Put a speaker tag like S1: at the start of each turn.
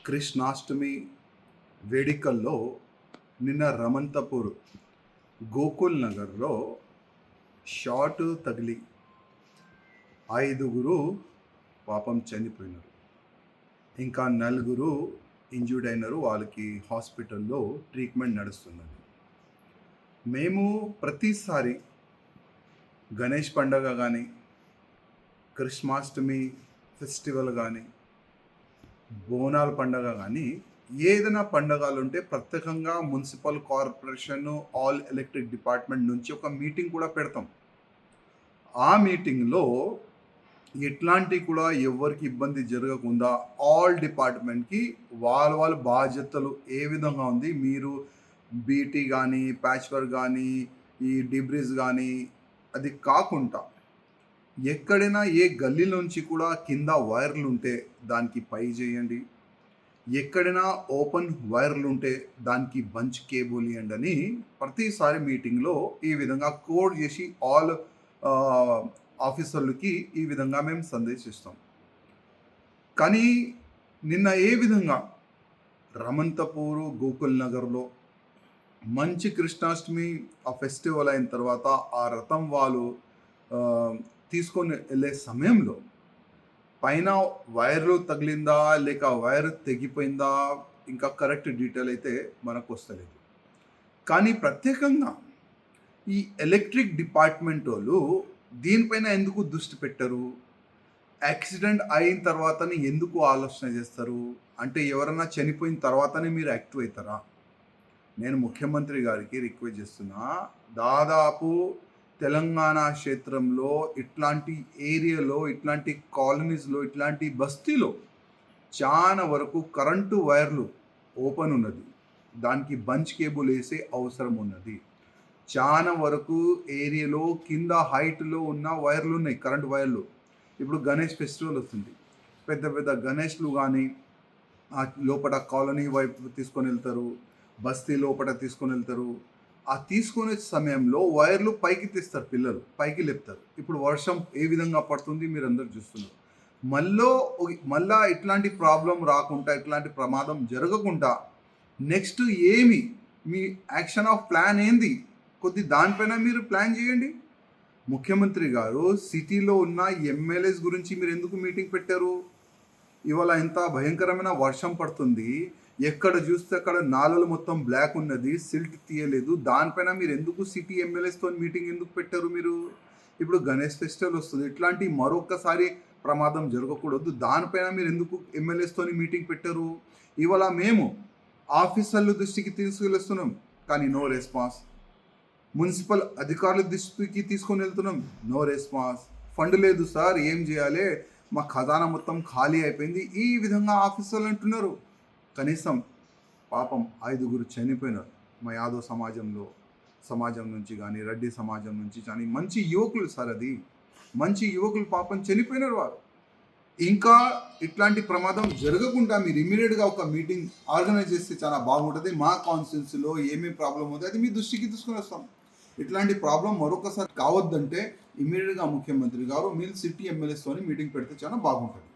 S1: కృష్ణాష్టమి వేడుకల్లో నిన్న రమంతపూర్ గోకుల్ నగర్లో షార్ట్ తగిలి 5 పాపం చనిపోయినారు. ఇంకా 4 ఇంజ్యూర్డ్ అయినారు. వాళ్ళకి హాస్పిటల్లో ట్రీట్మెంట్ నడుస్తున్నది. మేము ప్రతిసారి గణేష్ పండగ కానీ, కృష్ణాష్టమి ఫెస్టివల్ కానీ, బోనాల పండగ కానీ ఏదైనా పండగలు ఉంటే ప్రత్యేకంగా municipal corporation all electric department నుంచి ఒక మీటింగ్ కూడా పెడతాం. ఆ మీటింగ్లో ఎట్లాంటి కూడా ఎవరికి ఇబ్బంది జరగకుండా ఆల్ డిపార్ట్మెంట్కి వాళ్ళ బాధ్యతలు ఏ విధంగా ఉంది, మీరు బీటీ కానీ, ప్యాచ్ వర్క్ కానీ, ఈ డిబ్రీస్ కానీ, అది కాకుండా ఎక్కడైనా ఏ గల్లీ నుంచి కూడా కింద వైర్లు ఉంటే దానికి పై చేయండి, ఎక్కడైనా ఓపెన్ వైర్లు ఉంటే దానికి బంచ్ కేబుల్ ఇవ్వండి అని ప్రతిసారి మీటింగ్లో ఈ విధంగా కోడ్ చేసి ఆల్ ఆఫీసర్లకి ఈ విధంగా మేము సందేశిస్తాం. కానీ నిన్న ఏ విధంగా రమంతపూరు గోకుల్ నగర్లో మంచి కృష్ణాష్టమి ఆ ఫెస్టివల్ అయిన తర్వాత ఆ రథం వాళ్ళు తీసుకొని వెళ్ళే సమయంలో పైన వైర్లు తగిలిందా లేక వైర్ తెగిపోయిందా ఇంకా కరెక్ట్ డీటెయిల్ అయితే మనకు వస్తలేదు. కానీ ప్రత్యేకంగా ఈ ఎలక్ట్రిక్ డిపార్ట్మెంట్ వాళ్ళు దీనిపైన ఎందుకు దృష్టి పెట్టరు? యాక్సిడెంట్ అయిన తర్వాతనే ఎందుకు ఆలోచన చేస్తారు? అంటే ఎవరైనా చనిపోయిన తర్వాతనే మీరు యాక్టివ్ అవుతారా? నేను ముఖ్యమంత్రి గారికి రిక్వెస్ట్ చేస్తున్నా, దాదాపు తెలంగాణ క్షేత్రంలో ఇట్లాంటి ఏరియాలో, ఇట్లాంటి కాలనీస్లో, ఇట్లాంటి బస్తీలో చాలా వరకు కరెంటు వైర్లు ఓపెన్ ఉన్నది. దానికి బంచ్ కేబుల్ వేసే అవసరం ఉన్నది. చాలా వరకు ఏరియాలో కింద హైట్లో ఉన్న వైర్లు ఉన్నాయి, కరెంటు వైర్లు. ఇప్పుడు గణేష్ ఫెస్టివల్ వస్తుంది, పెద్ద పెద్ద గణేష్లు కానీ లోపల కాలనీ వైపు తీసుకొని వెళ్తారు, బస్తీ లోపల తీసుకొని వెళ్తారు. ఆ తీసుకునే సమయంలో వైర్లు పైకి తీస్తారు, పిల్లలు పైకి లేపుతారు. ఇప్పుడు వర్షం ఏ విధంగా పడుతుంది మీరు అందరు చూస్తున్నారు. మళ్ళా ఇట్లాంటి ప్రాబ్లం రాకుండా, ఇట్లాంటి ప్రమాదం జరగకుండా నెక్స్ట్ ఏమి మీ యాక్షన్ ఆఫ్ ప్లాన్ ఏంది? దానిపైన మీరు ప్లాన్ చేయండి. ముఖ్యమంత్రి గారు సిటీలో ఉన్న ఎమ్మెల్యేస్ గురించి మీరు ఎందుకు మీటింగ్ పెట్టారు? ఇవాళ ఎంత భయంకరమైన వర్షం పడుతుంది, ఎక్కడ చూస్తే అక్కడ నాలలు మొత్తం బ్లాక్ ఉన్నది, సిల్ట్ తీయలేదు. దానిపైన మీరు ఎందుకు సిటీ ఎమ్మెల్యేస్తో మీటింగ్ ఎందుకు పెట్టారు మీరు? ఇప్పుడు గణేష్ ఫెస్టివల్ వస్తుంది, ఇట్లాంటి మరొకసారి ప్రమాదం జరగకూడదు, దానిపైన మీరు ఎందుకు ఎమ్మెల్యేస్తో మీటింగ్ పెట్టారు? ఇవాళ మేము ఆఫీసర్ల దృష్టికి తీసుకెళ్ళిస్తున్నాం, కానీ నో రెస్పాన్స్. మున్సిపల్ అధికారుల దృష్టికి తీసుకొని వెళ్తున్నాం, నో రెస్పాన్స్. ఫండ్ లేదు సార్, ఏం చేయాలి, మా ఖజానా మొత్తం ఖాళీ అయిపోయింది, ఈ విధంగా ఆఫీసర్లు అంటున్నారు. కనీసం పాపం 5 చనిపోయినారు. మా యాదవ్ సమాజం నుంచి కానీ, రెడ్డి సమాజం నుంచి కానీ మంచి యువకులు సార్, అది మంచి యువకులు పాపం చనిపోయినారు వారు. ఇంకా ఇట్లాంటి ప్రమాదం జరగకుండా మీరు ఇమీడియట్గా ఒక మీటింగ్ ఆర్గనైజ్ చేస్తే చాలా బాగుంటుంది. మా కాన్స్టిట్యున్సీలో ఏమేమి ప్రాబ్లం అవుతుంది అది మీ దృష్టికి తీసుకుని వస్తాం. ఇట్లాంటి ప్రాబ్లం మరొకసారి కావద్దంటే ఇమీడియట్గా ముఖ్యమంత్రి గారు మీరు సిటీ ఎమ్మెల్యేస్తో మీటింగ్ పెడితే చాలా బాగుంటుంది.